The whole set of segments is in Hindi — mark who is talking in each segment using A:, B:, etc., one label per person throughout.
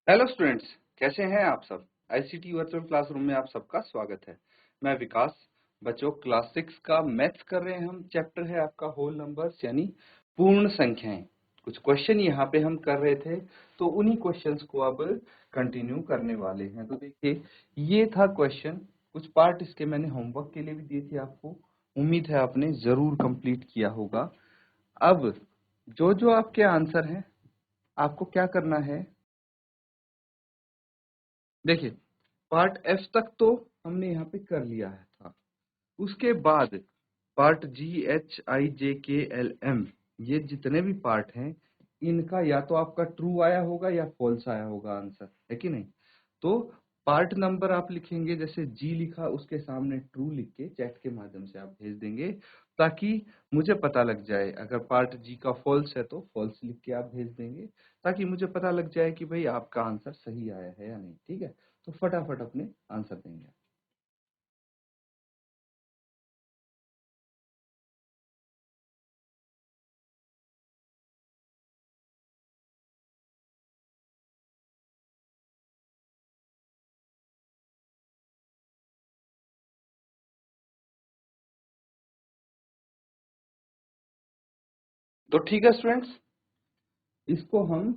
A: हेलो स्टूडेंट्स, कैसे हैं आप सब। आईसीटी वर्चुअल क्लासरूम में आप सबका स्वागत है। मैं विकास। बच्चों, क्लास 6 का मैथ्स कर रहे हैं हम। चैप्टर है आपका होल नंबर्स यानी पूर्ण संख्याएं। कुछ क्वेश्चन यहाँ पे हम कर रहे थे, तो उन्हीं क्वेश्चंस को अब कंटिन्यू करने वाले हैं। तो देखिए, ये था क्वेश्चन। कुछ पार्ट इसके मैंने होमवर्क के लिए भी दिए थे आपको। उम्मीद है आपने जरूर कंप्लीट किया होगा। अब जो जो आपके आंसर हैं, आपको क्या करना है। देखिए, पार्ट एफ तक तो हमने यहाँ पे कर लिया है था। उसके बाद पार्ट जी, एच, आई, जे, के, एल, एम, ये जितने भी पार्ट हैं, इनका या तो आपका ट्रू आया होगा या फॉल्स आया होगा आंसर, है कि नहीं। तो पार्ट नंबर आप लिखेंगे, जैसे जी लिखा उसके सामने ट्रू लिख के चैट के माध्यम से आप भेज देंगे, ताकि मुझे पता लग जाए। अगर पार्ट जी का फॉल्स है तो फॉल्स लिख के आप भेज देंगे, ताकि मुझे पता लग जाए कि भाई आपका आंसर सही आया है या नहीं। ठीक है, तो फटाफट अपने आंसर देंगे। तो ठीक है स्टूडेंट्स, इसको हम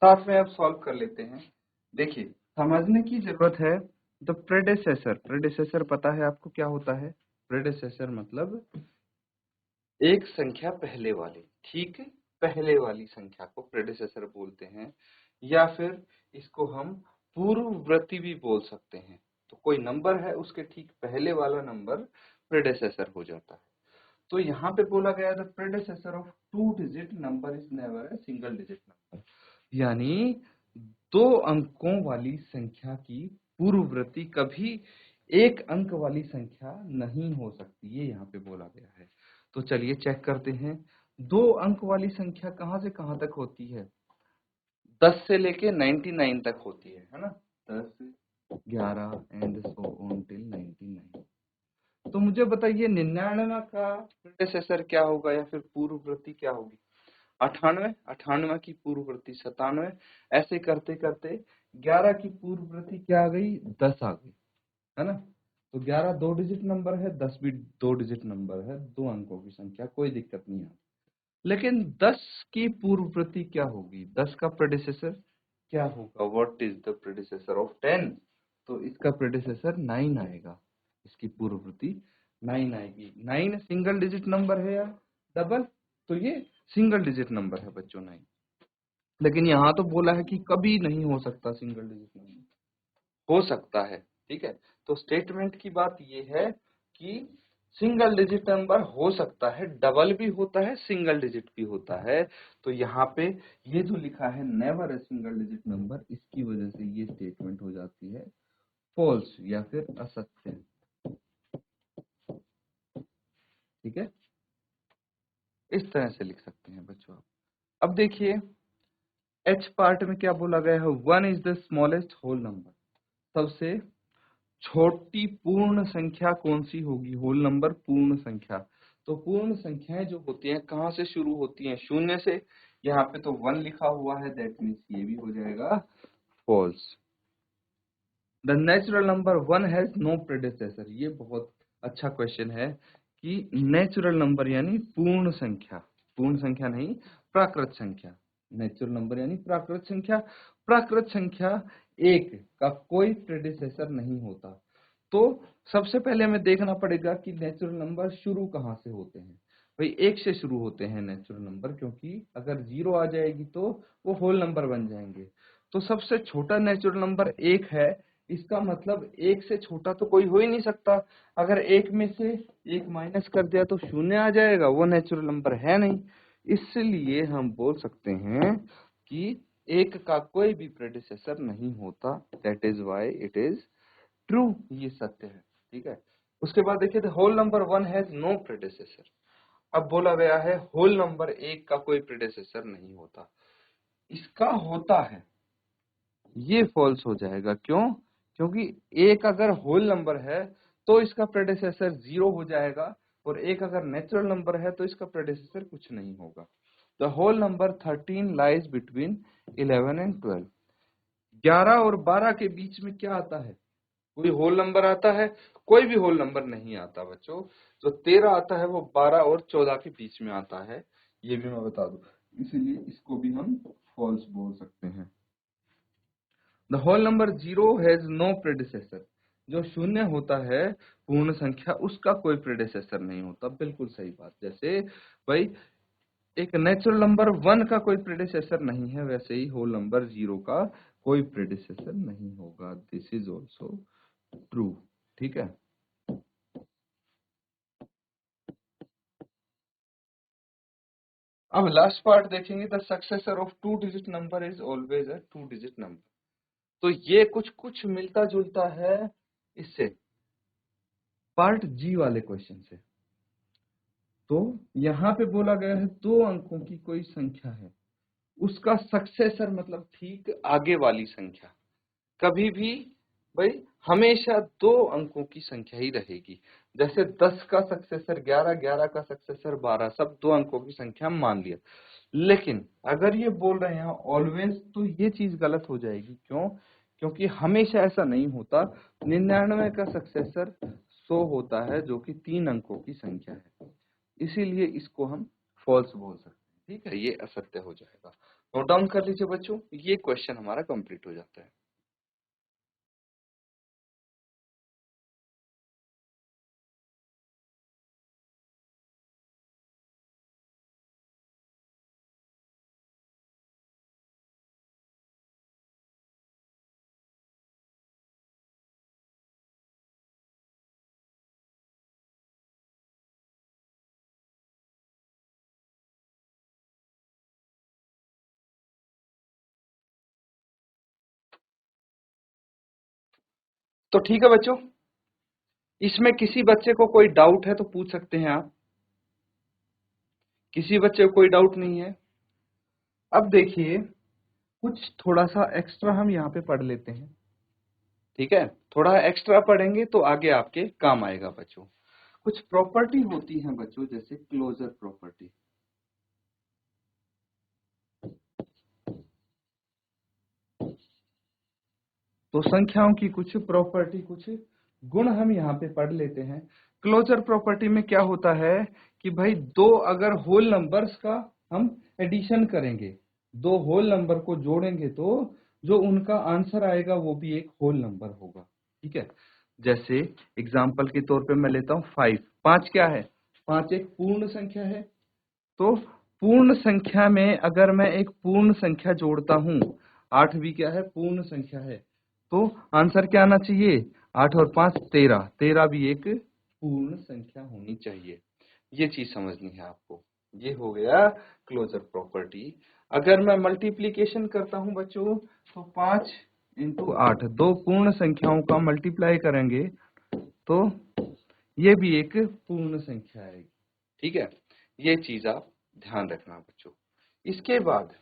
A: साथ में अब सॉल्व कर लेते हैं। देखिए, समझने की जरूरत है। द प्रेडेसेसर, प्रेडेसेसर पता है आपको क्या होता है। प्रेडेसेसर मतलब एक संख्या पहले वाली। ठीक है, पहले वाली संख्या को प्रेडेसेसर बोलते हैं, या फिर इसको हम पूर्ववर्ती भी बोल सकते हैं। तो कोई नंबर है, उसके ठीक पहले वाला नंबर प्रेडेसेसर हो जाता है। तो यहाँ पे बोला गया the प्रेडेसेसर of two digit number is never a single digit number, यानी दो अंकों वाली संख्या की पूर्ववर्ती कभी एक अंक वाली संख्या नहीं हो सकती, ये यहाँ पे बोला गया है। तो चलिए चेक करते हैं। दो अंक वाली संख्या कहाँ से कहाँ तक होती है। 10 से लेके 99 तक होती है ना। 10, 11 एंड सो ऑन टिल 99। तो मुझे बताइए, 99 का प्रेडेसेसर क्या होगा, या फिर पूर्ववर्ती क्या होगी। 98, 98 की पूर्ववर्ती 97। ऐसे करते करते 11 की पूर्ववर्ती क्या आ गई, 10 आ गई, है ना। तो 11 दो डिजिट नंबर है, 10 भी दो डिजिट नंबर है, दो अंकों की संख्या, कोई दिक्कत नहीं है। लेकिन 10 की पूर्ववर्ती क्या होगी, 10 का प्रेडिसेसर क्या होगा। What is the predecessor of 10। तो इसका प्रेडिसेसर 9 आएगा। इसकी पूर्ववर्ती 9 आएगी। 9 सिंगल डिजिट नंबर है या डबल। तो ये सिंगल डिजिट नंबर है बच्चों, 9। लेकिन यहाँ तो बोला है कि कभी नहीं हो सकता सिंगल डिजिट नंबर, हो सकता है। ठीक है, तो स्टेटमेंट की बात ये है कि सिंगल डिजिट नंबर हो सकता है, डबल भी होता है, सिंगल डिजिट भी होता है। तो यहाँ पे ये जो लिखा है never a single digit number, इसकी वजह से ये स्टेटमेंट हो जाती है फॉल्स या फिर असत्य। ठीक है, इस तरह से लिख सकते हैं बच्चों आप। अब देखिए, एच पार्ट में क्या बोला गया है, 1 is the smallest whole number. सबसे छोटी पूर्ण संख्या कौन सी होगी, होल नंबर पूर्ण संख्या। तो पूर्ण संख्याएं जो होती हैं कहाँ से शुरू होती हैं, शून्य से। यहाँ पे तो 1 लिखा हुआ है, दैट मीन्स ये भी हो जाएगा false. The natural number 1 has no predecessor. ये बहुत अच्छा क्वेश्चन है कि नेचुरल नंबर यानी पूर्ण संख्या, पूर्ण संख्या नहीं, प्राकृत संख्या। नेचुरल नंबर यानी प्राकृत संख्या। प्राकृत संख्या एक का कोई प्रेडिसेसर नहीं होता। तो सबसे पहले हमें देखना पड़ेगा कि नेचुरल नंबर शुरू कहाँ से होते हैं। भाई 1 से शुरू होते हैं नेचुरल नंबर, क्योंकि अगर 0 आ जाएगी तो वो होल नंबर बन जाएंगे। तो सबसे छोटा नेचुरल नंबर 1 है। इसका मतलब 1 से छोटा तो कोई हो ही नहीं सकता। अगर 1 में से 1 माइनस कर दिया तो 0 आ जाएगा, वो नेचुरल नंबर है नहीं। इसलिए हम बोल सकते हैं कि 1 का कोई भी प्रेडिसेसर नहीं होता। That is why it is true, ये सत्य है। ठीक है, उसके बाद देखिए, the whole number 1 has no predecessor. अब बोला गया है होल नंबर 1 का कोई प्रेडिसेसर नहीं होता। इसका होता है, ये फॉल्स हो जाएगा। क्यों, क्योंकि एक अगर होल नंबर है तो इसका प्रेडिसेसर 0 हो जाएगा, और एक अगर नेचुरल नंबर है तो इसका प्रेडिसेसर कुछ नहीं होगा। The whole number 13 lies between 11 and 12। 11 और 12 के बीच में क्या आता है? कोई होल नंबर आता है? कोई भी होल नंबर नहीं आता बच्चों। जो 13 आता है वो 12 और 14 के बीच में आता है, ये भी मैं बता दूं, इसीलिए इसको भी हम फॉल्स बोल सकते हैं। The whole number 0 has no predecessor. जो शून्य होता है पूर्ण संख्या, उसका कोई प्रेडिसेसर नहीं होता। बिल्कुल सही बात। जैसे भाई एक नेचुरल नंबर 1 का कोई प्रेडिसेसर नहीं है, वैसे ही होल नंबर 0 का कोई प्रेडिसेसर नहीं होगा। This is also true. ठीक है। अब लास्ट पार्ट देखेंगे, the successor of 2 digit number is always a 2 digit number. तो ये कुछ कुछ मिलता जुलता है इससे, पार्ट जी वाले क्वेश्चन से। तो यहाँ पे बोला गया है 2 अंकों की कोई संख्या है, उसका सक्सेसर मतलब ठीक आगे वाली संख्या। कभी भी भाई हमेशा 2 अंकों की संख्या ही रहेगी। जैसे 10 का सक्सेसर 11, 11 का सक्सेसर 12, सब 2 अंकों की संख्या मान लिया। लेकिन अगर ये बोल रहे हैं ऑलवेज, तो ये चीज गलत हो जाएगी। क्यों? क्योंकि हमेशा ऐसा नहीं होता। 99 का सक्सेसर 100 होता है, जो कि 3 अंकों की संख्या है। इसीलिए इसको हम फॉल्स बोल सकते हैं। ठीक है, ये असत्य हो जाएगा। नोट डाउन कर लीजिए बच्चों, ये क्वेश्चन हमारा कंप्लीट हो जाता है। तो ठीक है बच्चों, इसमें किसी बच्चे को कोई डाउट है तो पूछ सकते हैं आप। किसी बच्चे को कोई डाउट नहीं है? अब देखिए, कुछ थोड़ा सा एक्स्ट्रा हम यहाँ पे पढ़ लेते हैं। ठीक है, थोड़ा एक्स्ट्रा पढ़ेंगे तो आगे आपके काम आएगा बच्चों। कुछ प्रॉपर्टी होती है बच्चों, जैसे क्लोजर प्रॉपर्टी। तो संख्याओं की कुछ प्रॉपर्टी, कुछ गुण हम यहाँ पे पढ़ लेते हैं। क्लोजर प्रॉपर्टी में क्या होता है कि भाई 2 अगर होल नंबर्स का हम एडिशन करेंगे, 2 होल नंबर को जोड़ेंगे, तो जो उनका आंसर आएगा वो भी एक होल नंबर होगा। ठीक है। जैसे एग्जाम्पल के तौर पे मैं लेता हूँ 5। 5 क्या है? 5 एक पूर्ण संख्या है। तो पूर्ण संख्या में अगर मैं एक पूर्ण संख्या जोड़ता हूँ, 8 भी क्या है? पूर्ण संख्या है। तो आंसर क्या आना चाहिए? 8 और 5 13। 13 भी एक पूर्ण संख्या होनी चाहिए। ये चीज समझनी है आपको। ये हो गया क्लोजर प्रॉपर्टी। अगर मैं मल्टीप्लीकेशन करता हूं बच्चों, तो 5 इंटू 8, 2 पूर्ण संख्याओं का मल्टीप्लाई करेंगे तो ये भी एक पूर्ण संख्या आएगी। ठीक है, ये चीज आप ध्यान रखना बच्चों। इसके बाद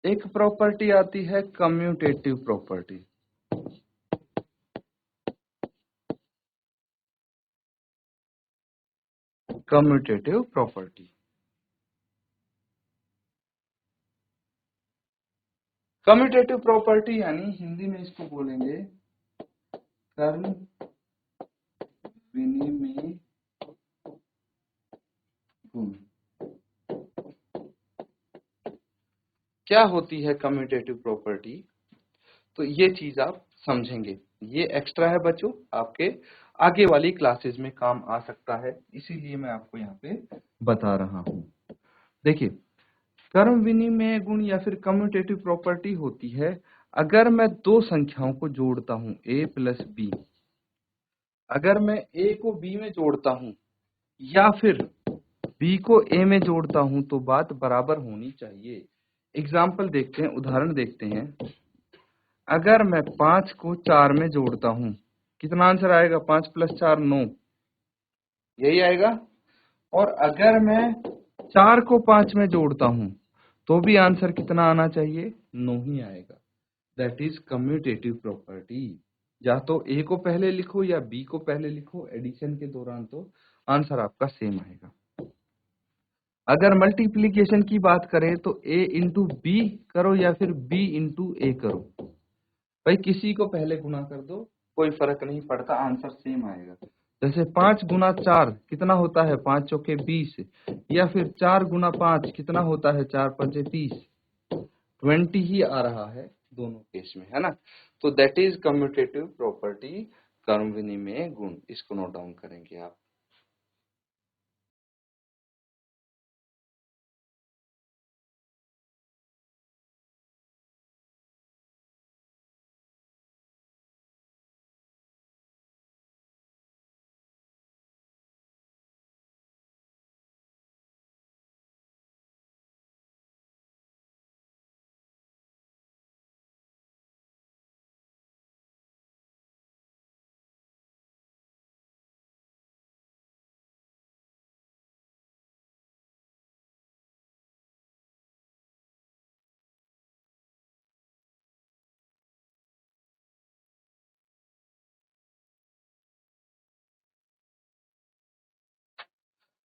A: एक प्रॉपर्टी आती है commutative property. Commutative property, commutative property यानी हिंदी में इसको बोलेंगे कर्म विनिमय गुण। क्या होती है कम्यूटेटिव प्रॉपर्टी? तो ये चीज आप समझेंगे। ये एक्स्ट्रा है बच्चों, आपके आगे वाली क्लासेस में काम आ सकता है, इसीलिए मैं आपको यहाँ पे बता रहा हूँ। देखिए, कर्म विनिमय गुण या फिर कम्यूटेटिव प्रॉपर्टी होती है अगर मैं 2 संख्याओं को जोड़ता हूं, a प्लस बी। अगर मैं a को b में जोड़ता हूं या फिर b को a में जोड़ता हूं, तो बात बराबर होनी चाहिए। एग्जाम्पल देखते हैं, उदाहरण देखते हैं। अगर मैं 5 को 4 में जोड़ता हूं, कितना आंसर आएगा? 5 प्लस 4 9, यही आएगा। और अगर मैं 4 को 5 में जोड़ता हूं, तो भी आंसर कितना आना चाहिए? 9 ही आएगा। That is commutative property. या तो ए को पहले लिखो या बी को पहले लिखो एडिशन के दौरान, तो आंसर आपका सेम आएगा। अगर मल्टीप्लीकेशन की बात करें तो a इंटू बी करो या फिर b इंटू ए करो, भाई किसी को पहले गुना कर दो, कोई फर्क नहीं पड़ता, आंसर सेम आएगा। जैसे 5 गुना 4 कितना होता है, 5 चौके 20, या फिर 4 गुना 5 कितना होता है, 4 पंचे 30, 20 ही आ रहा है दोनों केस में, है ना। तो दैट इज कम्यूटेटिव प्रॉपर्टी, कर्म विनिमय गुण। इसको नोट डाउन करेंगे आप।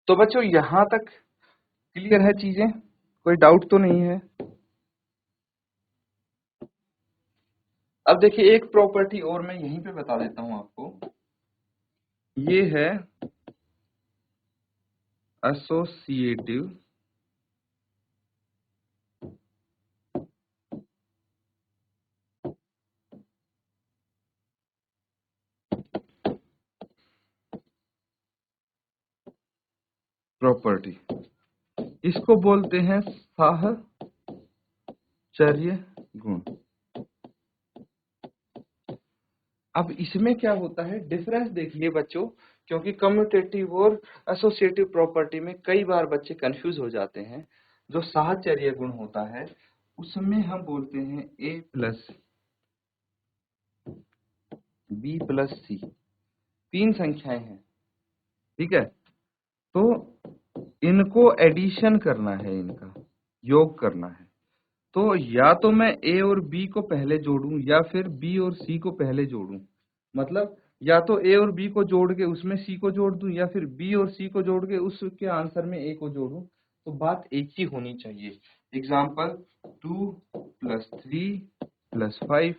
A: तो बच्चों यहां तक क्लियर है चीजें, कोई डाउट तो नहीं है। अब देखिए एक प्रॉपर्टी और मैं यहीं पे बता देता हूं आपको, ये है एसोसिएटिव प्रॉपर्टी, इसको बोलते हैं साहचर्य गुण। अब इसमें क्या होता है, डिफरेंस देखिए बच्चों, क्योंकि कम्यूटेटिव और एसोसिएटिव प्रॉपर्टी में कई बार बच्चे कंफ्यूज हो जाते हैं। जो साहचर्य गुण होता है उसमें हम बोलते हैं ए प्लस बी प्लस सी, तीन संख्याएं हैं, ठीक है। तो इनको एडिशन करना है, इनका योग करना है। तो या तो मैं ए और बी को पहले जोड़ूं या फिर बी और सी को पहले जोड़ूं, मतलब या तो ए और बी को जोड़ के उसमें सी को जोड़ दूं या फिर बी और सी को जोड़ के उसके आंसर में ए को जोड़ूं, तो बात एक ही होनी चाहिए। एग्जाम्पल 2 प्लस 3 प्लस 5,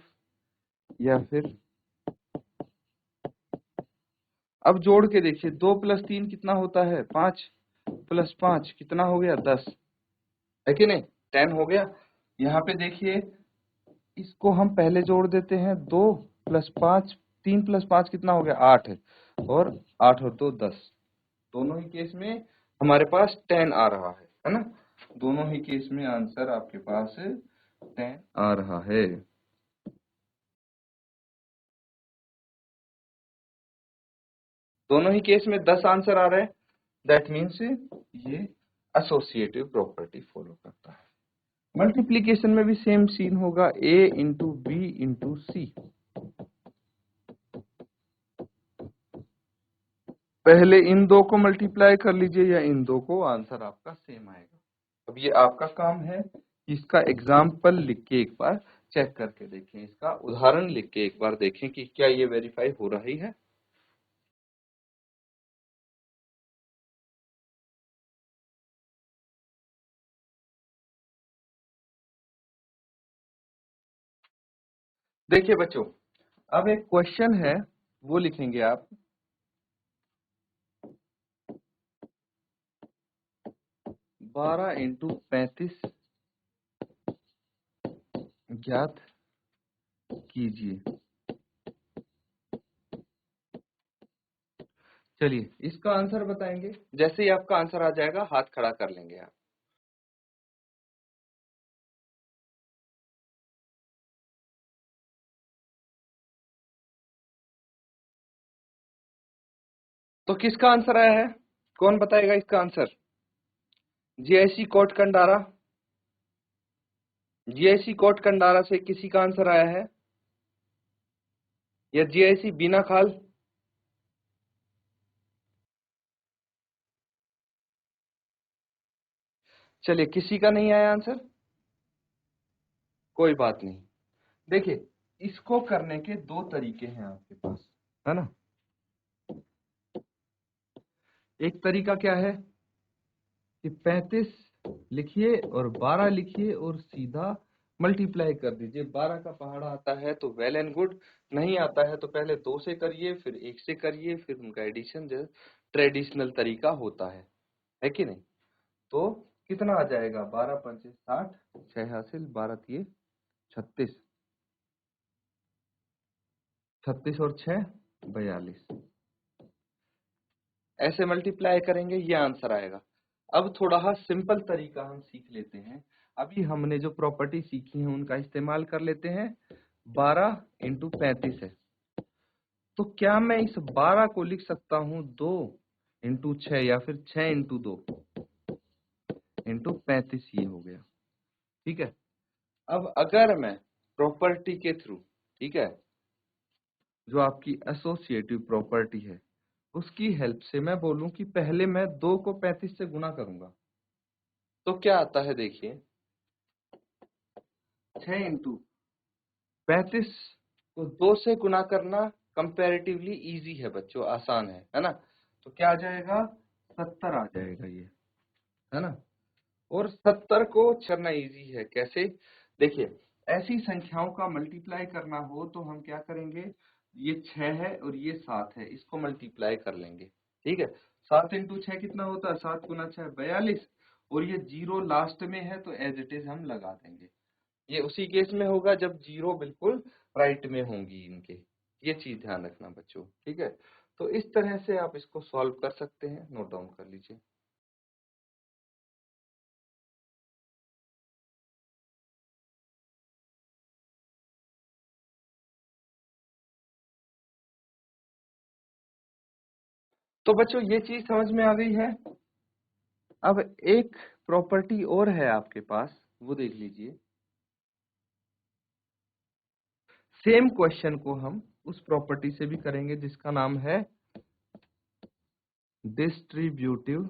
A: या फिर अब जोड़ के देखिए, 2 प्लस 3 कितना होता है, 5, प्लस 5 कितना हो गया, 10, है कि नहीं, 10 हो गया। यहाँ पे देखिए इसको हम पहले जोड़ देते हैं, 2 प्लस 5, 3 प्लस 5 कितना हो गया, 8, और 8 और 2 10, दोनों ही केस में हमारे पास 10 आ रहा है ना। दोनों ही केस में आंसर आपके पास 10 आ रहा है। दोनों ही केस में 10 आंसर आ रहे हैं, दैट मीन्स ये एसोसिएटिव प्रॉपर्टी फॉलो करता है। मल्टीप्लीकेशन में भी सेम सीन होगा, a इंटू बी इंटू सी, पहले इन दो को मल्टीप्लाई कर लीजिए या इन दो को, आंसर आपका सेम आएगा। अब ये आपका काम है, इसका एग्जाम्पल लिख के एक बार चेक करके देखें, इसका उदाहरण लिख के एक बार देखें कि क्या ये वेरीफाई हो रही है। देखिए बच्चों, अब एक क्वेश्चन है, वो लिखेंगे आप, 12 इंटू 35 ज्ञात कीजिए। चलिए इसका आंसर बताएंगे, जैसे ही आपका आंसर आ जाएगा हाथ खड़ा कर लेंगे आप। तो किसका आंसर आया है, कौन बताएगा इसका answer, GIC Kot Kandara, GIC Kot Kandara से किसी का आंसर आया है, या जीआईसी बीना खाल, चलिए किसी का नहीं आया आंसर, कोई बात नहीं। देखिए इसको करने के दो तरीके हैं आपके पास, है ना। एक तरीका क्या है कि 35 लिखिए और 12 लिखिए और सीधा मल्टीप्लाई कर दीजिए। 12 का पहाड़ा आता है तो वेल एंड गुड, नहीं आता है तो पहले 2 से करिए, फिर 1 से करिए, फिर उनका एडिशन जो ट्रेडिशनल तरीका होता है कि नहीं। तो कितना आ जाएगा, 12 पंचे 60, 6 हासिल, 12 तिये 36, 36 और 6 42, ऐसे मल्टीप्लाई करेंगे ये आंसर आएगा। अब थोड़ा सिंपल तरीका हम सीख लेते हैं। अभी हमने जो प्रॉपर्टी सीखी है उनका इस्तेमाल कर लेते हैं। 12 इंटू 35 है, तो क्या मैं इस 12 को लिख सकता हूं 2 इंटू 6 या फिर 6 इंटू 2 इंटू 35, ये हो गया। ठीक है, अब अगर मैं प्रॉपर्टी के थ्रू, ठीक है, जो आपकी एसोसिएटिव प्रॉपर्टी है उसकी हेल्प से मैं बोलूं कि पहले मैं 2 को 35 से गुणा करूंगा, तो क्या आता है देखिए, 6 इंटू 35 को 2 से गुणा करना कंपैरेटिवली इजी है बच्चों, आसान है ना। तो क्या आ जाएगा, 70 आ जाएगा ये, है ना। और 70 को करना इजी है, कैसे, देखिए ऐसी संख्याओं का मल्टीप्लाई करना हो तो हम क्या करेंगे, ये 6 है और ये 7 है, इसको मल्टीप्लाई कर लेंगे। ठीक है, 7 इंटू 6 कितना होता है, 7 गुना 6 42, और ये 0 लास्ट में है तो एज इट इज हम लगा देंगे। ये उसी केस में होगा जब 0 बिल्कुल राइट में होंगी इनके, ये चीज ध्यान रखना बच्चों। ठीक है, तो इस तरह से आप इसको सॉल्व कर सकते हैं, नोट डाउन कर लीजिए। तो बच्चों ये चीज समझ में आ गई है। अब एक प्रॉपर्टी और है आपके पास, वो देख लीजिए। सेम क्वेश्चन को हम उस प्रॉपर्टी से भी करेंगे जिसका नाम है डिस्ट्रीब्यूटिव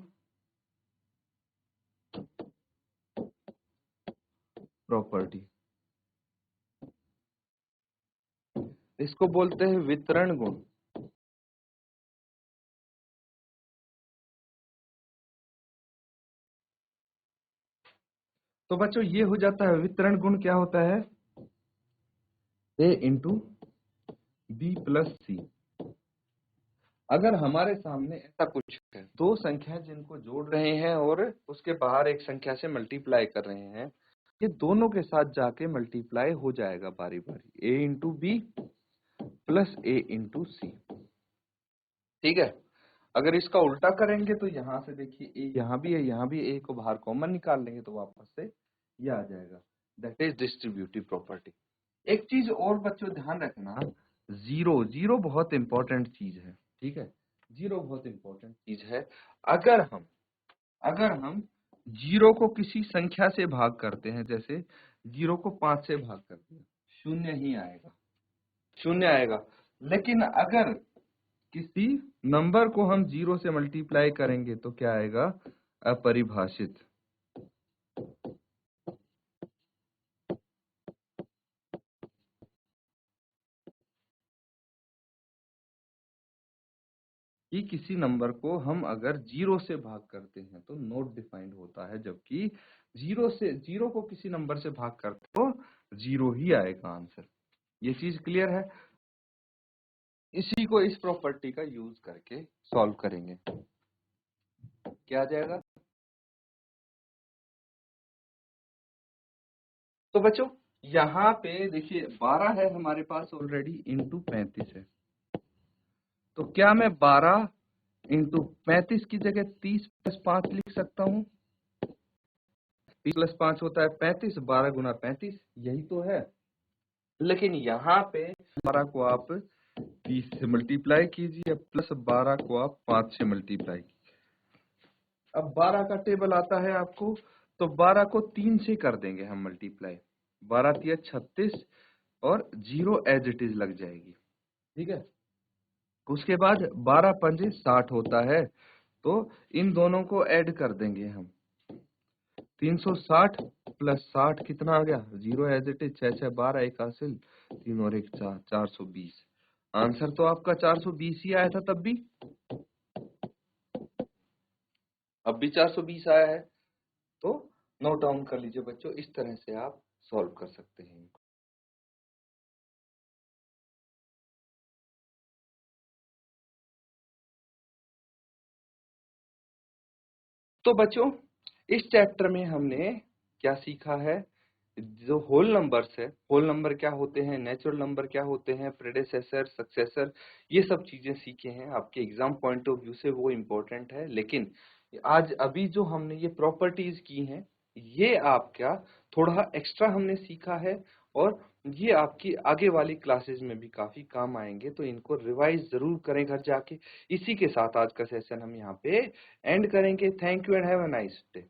A: प्रॉपर्टी। इसको बोलते हैं वितरण गुण। तो बच्चों ये हो जाता है, वितरण गुण क्या होता है, ए इंटू बी प्लस सी। अगर हमारे सामने ऐसा कुछ है, दो संख्या जिनको जोड़ रहे हैं और उसके बाहर एक संख्या से मल्टीप्लाई कर रहे हैं, ये दोनों के साथ जाके मल्टीप्लाई हो जाएगा बारी बारी, ए इंटू बी प्लस ए इंटू सी। ठीक है, अगर इसका उल्टा करेंगे तो यहाँ से देखिए ए यहाँ भी है, यहाँ भी ए को बाहर कॉमन निकाल लेंगे तो वापस से ये आ जाएगा। That is distributive property. एक चीज और बच्चों ध्यान रखना, जीरो, जीरो बहुत इंपॉर्टेंट चीज है। ठीक है, जीरो बहुत इंपॉर्टेंट चीज है। अगर हम जीरो को किसी संख्या से भाग करते हैं, जैसे जीरो को 5 से भाग कर दिया, शून्य ही आएगा, शून्य आएगा। लेकिन अगर किसी नंबर को हम जीरो से मल्टीप्लाई करेंगे तो क्या आएगा, अपरिभाषित। कि किसी नंबर को हम अगर जीरो से भाग करते हैं तो नॉट डिफाइंड होता है, जबकि जीरो को किसी नंबर से भाग करते तो जीरो ही आएगा आंसर। ये चीज क्लियर है। इसी को इस प्रॉपर्टी का यूज करके सॉल्व करेंगे। क्या आ जाएगा, तो बच्चों यहाँ पे देखिए 12 है हमारे पास ऑलरेडी, इंटू 35 है। तो क्या मैं 12 इंटू 35 की जगह 30 प्लस 5 लिख सकता हूँ। 30 प्लस 5 होता है 35, 12 गुना 35, यही तो है। लेकिन यहाँ पे 12 को आप 30 से मल्टीप्लाई कीजिए, प्लस 12 को आप 5 से मल्टीप्लाई कीजिए। अब 12 का टेबल आता है आपको, तो 12 को 3 से कर देंगे हम मल्टीप्लाई, 12 तिया 36 और जीरो एज इट इज लग जाएगी। ठीक है, उसके बाद 12 पंजे 60 होता है, तो इन दोनों को ऐड कर देंगे हम, 360 प्लस 60 कितना आ गया, जीरो एज इट इज, 6 6 12 एक हासिल, 3 और 1 4, 420। आंसर तो आपका 420 ही आया था तब भी, अब भी 420 आया है। तो नोट डाउन कर लीजिए बच्चों, इस तरह से आप सॉल्व कर सकते हैं। तो बच्चों इस चैप्टर में हमने क्या सीखा है, जो होल नंबर्स है, होल नंबर क्या होते हैं, नेचुरल नंबर क्या होते हैं, प्रेडेसेसर, सक्सेसर, ये सब चीजें सीखे हैं। आपके एग्जाम पॉइंट ऑफ व्यू से वो इम्पोर्टेंट है, लेकिन आज अभी जो हमने ये प्रॉपर्टीज की हैं, ये आपका थोड़ा एक्स्ट्रा हमने सीखा है, और ये आपकी आगे वाली क्लासेस में भी काफी काम आएंगे, तो इनको रिवाइज जरूर करें घर जाके। इसी के साथ आज का सेशन हम यहाँ पे एंड करेंगे। Thank you and have a nice day.